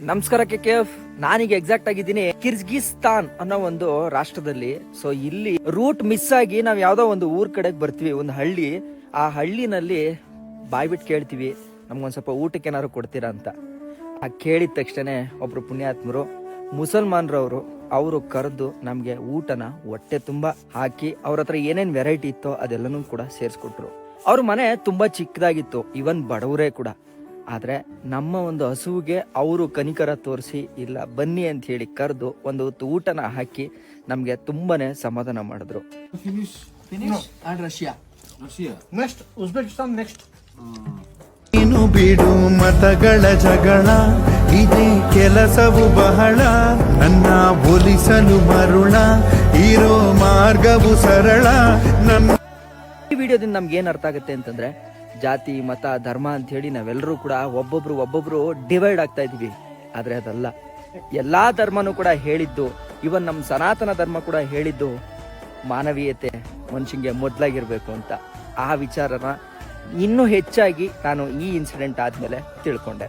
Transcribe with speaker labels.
Speaker 1: ನಮಸ್ಕಾರ KKF. ನಾನೀಗ exact ಆಗಿದ್ದೀನಿ ಕಿರ್ಗಿಸ್ತಾನ್ ಅನ್ನೋ ಒಂದು ರಾಷ್ಟ್ರದಲ್ಲಿ. ಸೊ ಇಲ್ಲಿ ರೂಟ್ ಮಿಸ್ ಆಗಿ ನಾವ್ ಯಾವ್ದೋ ಒಂದು ಊರ್ ಕಡೆಗೆ ಬರ್ತೀವಿ, ಒಂದು ಹಳ್ಳಿ. ಆ ಹಳ್ಳಿನಲ್ಲಿ ಬಾಯ್ಬಿಟ್ಟು ಕೇಳ್ತೀವಿ ನಮ್ಗೊಂದ್ ಸ್ವಲ್ಪ ಊಟಕ್ಕೆ ಏನಾದ್ರು ಕೊಡ್ತೀರಾ ಅಂತ. ಆ ಕೇಳಿದ ತಕ್ಷಣ ಒಬ್ರು ಪುಣ್ಯಾತ್ಮರು ಮುಸಲ್ಮಾನ್ರವರು ಅವರು ಕರೆದು ನಮ್ಗೆ ಊಟನ ಹೊಟ್ಟೆ ತುಂಬಾ ಹಾಕಿ ಅವ್ರ ಹತ್ರ ಏನೇನ್ ವೆರೈಟಿ ಇತ್ತೋ ಅದೆಲ್ಲನೂ ಕೂಡ ಸೇರಿಸ್ಕೊಟ್ರು. ಅವ್ರ ಮನೆ ತುಂಬಾ ಚಿಕ್ಕದಾಗಿತ್ತು, ಇವನ್ ಬಡವರೇ ಕೂಡ. ಆದ್ರೆ ನಮ್ಮ ಒಂದು ಹಸುವಿಗೆ ಅವರು ಕನಿಕರ ತೋರಿಸಿ ಇಲ್ಲ ಬನ್ನಿ ಅಂತ ಹೇಳಿ ಕರೆದು ಒಂದು ಹೊತ್ತು ಊಟನ ಹಾಕಿ ನಮ್ಗೆ ತುಂಬಾನೇ ಸಮಾಧಾನ ಮಾಡಿದ್ರು.
Speaker 2: Next Uzbekistan. ನೆಕ್ಸ್ಟ್
Speaker 3: ಇನ್ನು ಬಿಡು ಮತಗಳ ಜಗಳ, ಇದೇ ಕೆಲಸವು ಬಹಳ. ನನ್ನ ಒಲಿಸಲು ಮರುಳ, ಇರೋ ಮಾರ್ಗವು ಸರಳ. ನನ್ನ
Speaker 1: ಈ ವಿಡಿಯೋದಿಂದ ನಮ್ಗೆ ಏನ್ ಅರ್ಥ ಆಗುತ್ತೆ ಅಂತಂದ್ರೆ, ಜಾತಿ ಮತ ಧರ್ಮ ಅಂತ ಹೇಳಿ ನಾವೆಲ್ಲರೂ ಕೂಡ ಒಬ್ಬೊಬ್ರು ಡಿವೈಡ್ ಆಗ್ತಾ ಇದೀವಿ. ಆದ್ರೆ ಅದಲ್ಲ, ಎಲ್ಲಾ ಧರ್ಮನೂ ಕೂಡ ಹೇಳಿದ್ದು, ಇವನ್ ನಮ್ ಸನಾತನ ಧರ್ಮ ಕೂಡ ಹೇಳಿದ್ದು ಮಾನವೀಯತೆ ಮನುಷ್ಯಂಗೆ ಮೊದ್ಲಾಗಿರ್ಬೇಕು ಅಂತ. ಆ ವಿಚಾರನ ಇನ್ನೂ ಹೆಚ್ಚಾಗಿ ನಾನು ಈ ಇನ್ಸಿಡೆಂಟ್ ಆದ್ಮೇಲೆ ತಿಳ್ಕೊಂಡೆ.